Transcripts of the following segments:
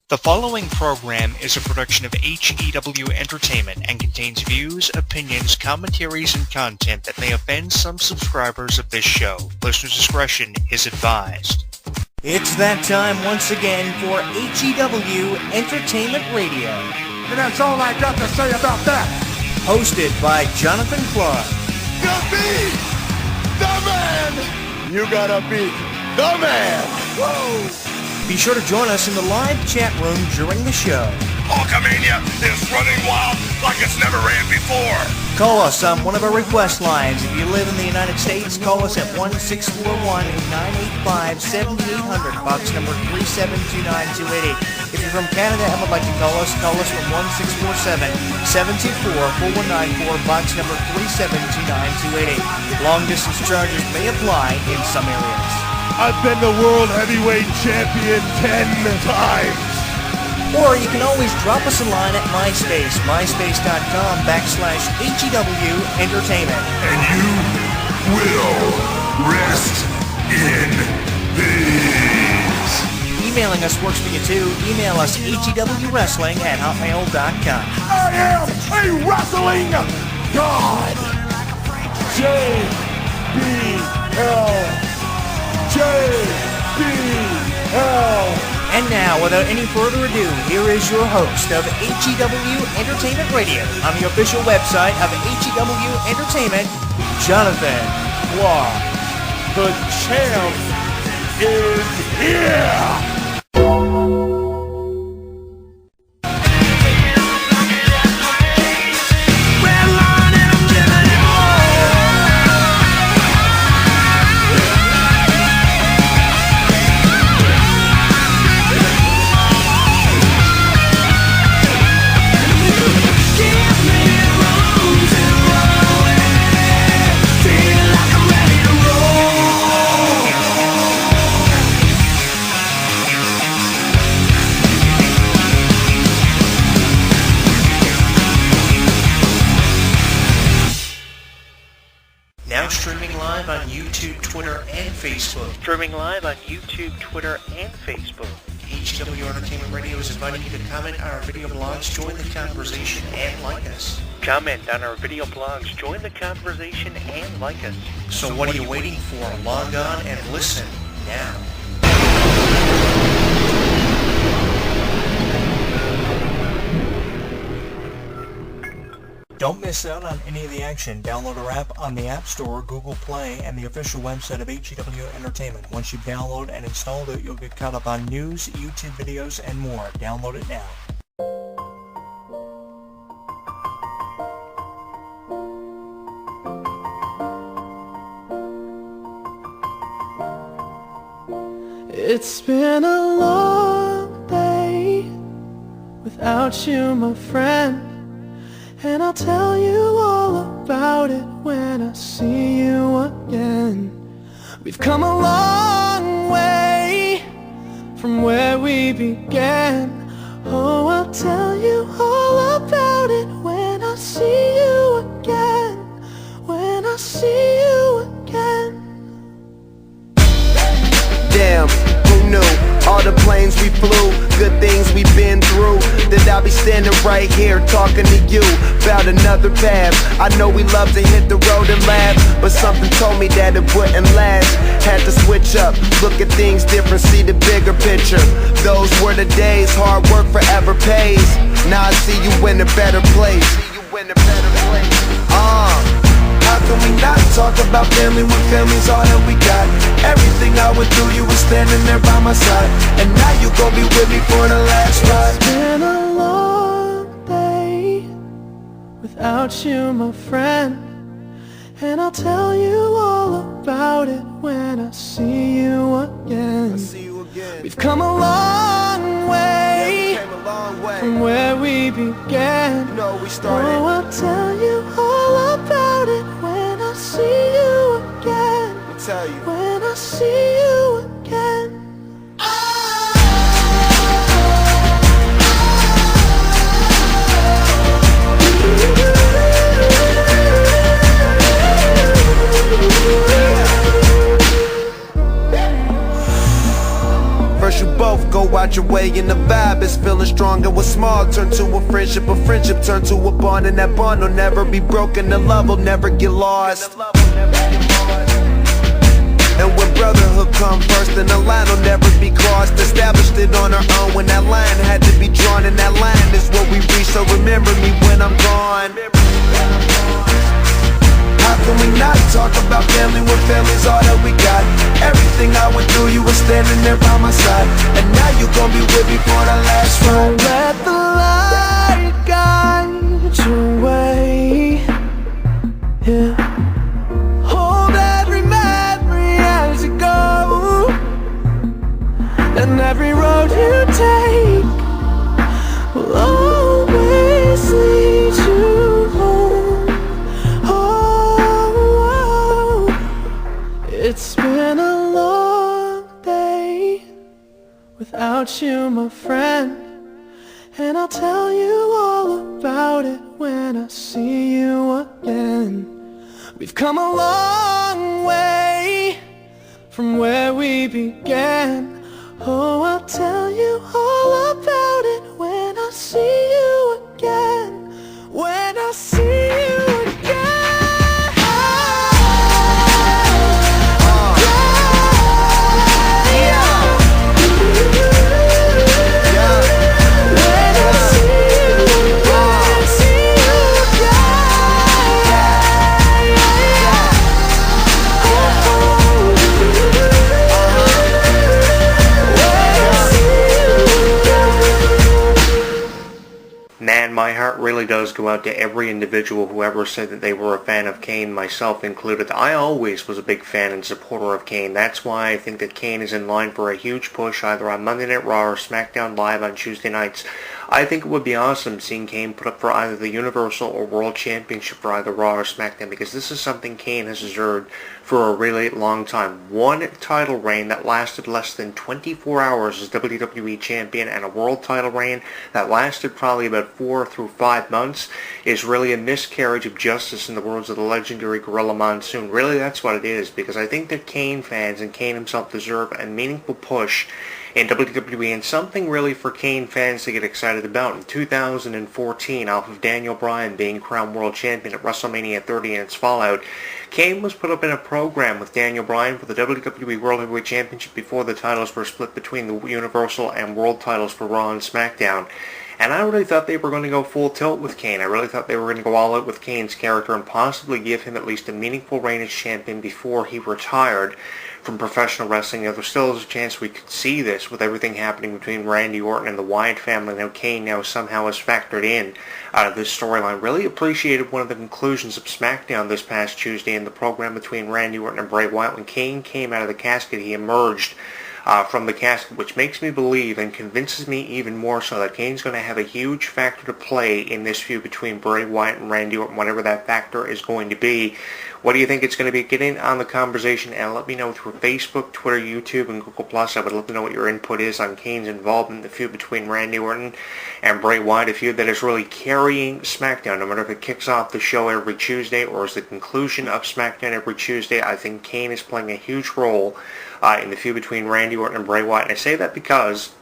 The following program is a production of HEW Entertainment and contains views, opinions, commentaries, and content that may offend some subscribers of this show. Listener discretion is advised. It's that time once again for HEW Entertainment Radio. And that's all I got to say about that. Hosted by Jonathan Clarke. You beat the man! You gotta beat the man! Whoa! Be sure to join us in the live chat room during the show. Hulkamania is running wild like it's never ran before. Call us on one of our request lines. If you live in the United States, call us at 1-641-985-7800, box number 3729288. If you're from Canada and would like to call us from 1-647-724-4194, box number 3729288. Long distance charges may apply in some areas. I've been the World Heavyweight Champion 10 times. Or you can always drop us a line at MySpace, myspace.com/HEW Entertainment. And you will rest in peace. Emailing us works for you too. Email us hewwrestling@hotmail.com. I am a wrestling god. JBL. And now, without any further ado, here is your host of HEW Entertainment Radio on the official website of HEW Entertainment, Jonathan Clarke. The champ is here! Streaming live on YouTube, Twitter, and Facebook. HEW Entertainment Radio is inviting you to comment on our video blogs, join the conversation, and like us. So what are you waiting for? Log on and listen now. Don't miss out on any of the action. Download our app on the App Store, Google Play, and the official website of HEW Entertainment. Once you download and install it, you'll get caught up on news, YouTube videos, and more. Download it now. It's been a long day without you, my friend. And I'll tell you all about it when I see you again. We've come a long way from where we began. Oh, I'll tell you all about it when I see you again. When I see you again. Damn, who knew? All the planes we flew, good things we've been through, that I'll be standing right here talking to you about another path. I know we love to hit the road and laugh, but something told me that it wouldn't last. Had to switch up, look at things different, see the bigger picture. Those were the days, hard work forever pays. Now I see you in a better place. How can we not talk about family when family's all that we got? Everything I went through, you were standing there by my side. And now you gon' be with me for the last ride. It's been a long day without you, my friend. And I'll tell you all about it when I see you again. We've come a long way from where we began. Oh, I'll tell you all about it when I see you again. When I see you again. First you both go out your way way and the vibe is feeling strong. And what's small turn to a friendship turn to a bond, and that bond will never be broken, the love will never get lost. And when brotherhood come first, then the line will never be crossed. Established it on our own when that line had to be drawn, and that line is what we reach, so remember me when I'm gone. How can we not talk about family when family's all that we got? Everything I went through, you were standing there by my side, and now you gon' be with me for the last ride. Don't let the light guide your way. Yeah. Hold every memory as you go, and every road you take will always lead you home. Oh, it's been a long day without you, my friend, and I'll tell you all about it when I see you again. We've come a long way from where we began. Oh, I'll tell you all about it when I see you again. When I see you again. Man, my heart really does go out to every individual who ever said that they were a fan of Kane, myself included. I always was a big fan and supporter of Kane. That's why I think that Kane is in line for a huge push either on Monday Night Raw or SmackDown Live on Tuesday nights. I think it would be awesome seeing Kane put up for either the Universal or World Championship for either Raw or SmackDown, because this is something Kane has deserved for a really long time. One title reign that lasted less than 24 hours as WWE Champion, and a world title reign that lasted probably about 4 through 5 months is really a miscarriage of justice, in the words of the legendary Gorilla Monsoon. Really, that's what it is, because I think that Kane fans and Kane himself deserve a meaningful push in WWE, and something really for Kane fans to get excited about. In 2014, off of Daniel Bryan being crowned world champion at WrestleMania 30 and its fallout, Kane was put up in a program with Daniel Bryan for the WWE World Heavyweight Championship before the titles were split between the Universal and World titles for Raw and SmackDown. And I really thought they were going to go full tilt with Kane. I really thought they were going to go all out with Kane's character and possibly give him at least a meaningful reign as champion before he retired from professional wrestling. There still is a chance we could see this with everything happening between Randy Orton and the Wyatt family. Now Kane now somehow is factored in this storyline. Really appreciated one of the conclusions of SmackDown this past Tuesday in the program between Randy Orton and Bray Wyatt. When Kane came out of the casket, he emerged from the casket, which makes me believe and convinces me even more so that Kane's going to have a huge factor to play in this feud between Bray Wyatt and Randy Orton, whatever that factor is going to be. What do you think it's going to be? Get in on the conversation and let me know through Facebook, Twitter, YouTube, and Google+. I would love to know what your input is on Kane's involvement in the feud between Randy Orton and Bray Wyatt, a feud that is really carrying SmackDown. No matter if it kicks off the show every Tuesday or is the conclusion of SmackDown every Tuesday, I think Kane is playing a huge role in the feud between Randy Orton and Bray Wyatt. And I say that because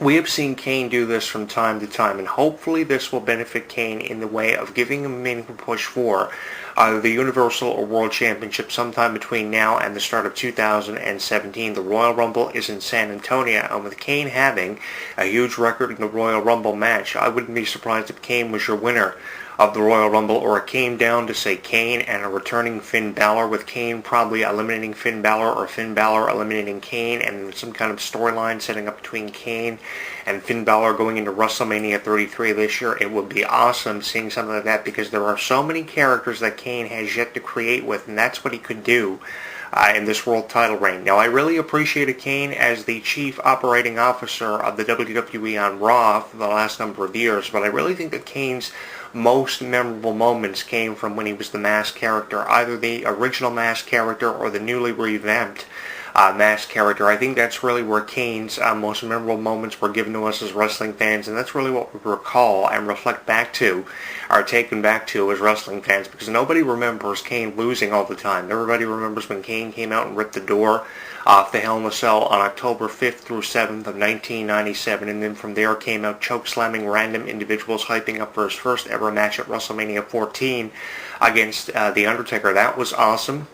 we have seen Kane do this from time to time, and hopefully this will benefit Kane in the way of giving him a meaningful push for the Universal or World Championship sometime between now and the start of 2017. The Royal Rumble is in San Antonio, and with Kane having a huge record in the Royal Rumble match, I wouldn't be surprised if Kane was your winner of the Royal Rumble, or it came down to, say, Kane and a returning Finn Balor, with Kane probably eliminating Finn Balor or Finn Balor eliminating Kane, and some kind of storyline setting up between Kane and Finn Balor going into WrestleMania 33 this year. It would be awesome seeing something like that, because there are so many characters that Kane has yet to create with, and that's what he could do in this world title reign. Now, I really appreciated Kane as the chief operating officer of the WWE on Raw for the last number of years, but I really think that Kane's most memorable moments came from when he was the masked character, either the original masked character or the newly revamped masked character. I think that's really where Kane's most memorable moments were given to us as wrestling fans, and that's really what we recall and reflect back to, are taken back to as wrestling fans, because nobody remembers Kane losing all the time. Everybody remembers when Kane came out and ripped the door off the Hell in a Cell on October 5th through 7th of 1997, and then from there came out choke-slamming random individuals, hyping up for his first ever match at WrestleMania 14 against The Undertaker. That was awesome.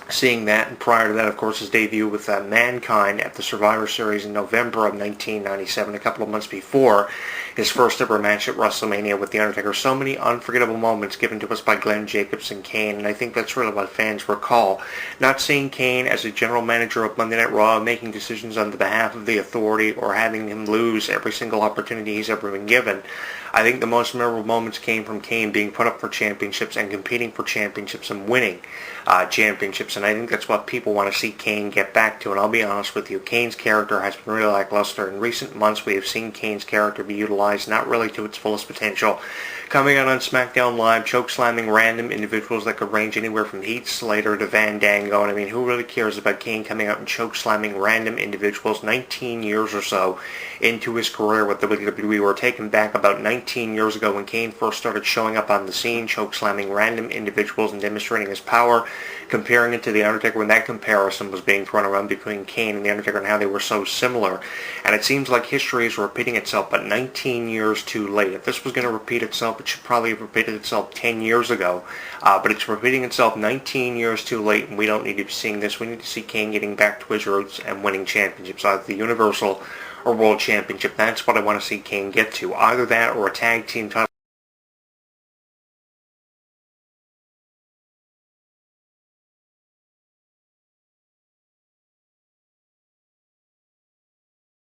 Seeing that, and prior to that, of course, his debut with Mankind at the Survivor Series in November of 1997, a couple of months before his first ever match at WrestleMania with The Undertaker. So many unforgettable moments given to us by Glenn Jacobs and Kane, and I think that's really what fans recall. Not seeing Kane as a general manager of Monday Night Raw, making decisions on the behalf of the Authority, or having him lose every single opportunity he's ever been given. I think the most memorable moments came from Kane being put up for championships and competing for championships and winning championships, and I think that's what people want to see Kane get back to. And I'll be honest with you, Kane's character has been really lackluster. In recent months, we have seen Kane's character be utilized not really to its fullest potential. Coming out on SmackDown Live, choke-slamming random individuals that could range anywhere from Heath Slater to Fandango, and I mean, who really cares about Kane coming out and choke-slamming random individuals 19 years or so into his career with the WWE? We were taken back about 19 years ago when Kane first started showing up on the scene, choke-slamming random individuals and demonstrating his power, comparing it to The Undertaker, when that comparison was being thrown around between Kane and The Undertaker and how they were so similar. And it seems like history is repeating itself, but 19 years too late. If this was going to repeat itself, it should probably have repeated itself 10 years ago. But it's repeating itself 19 years too late, and we don't need to be seeing this. We need to see Kane getting back to his roots and winning championships, either the Universal or World Championship. That's what I want to see Kane get to. Either that or a tag team title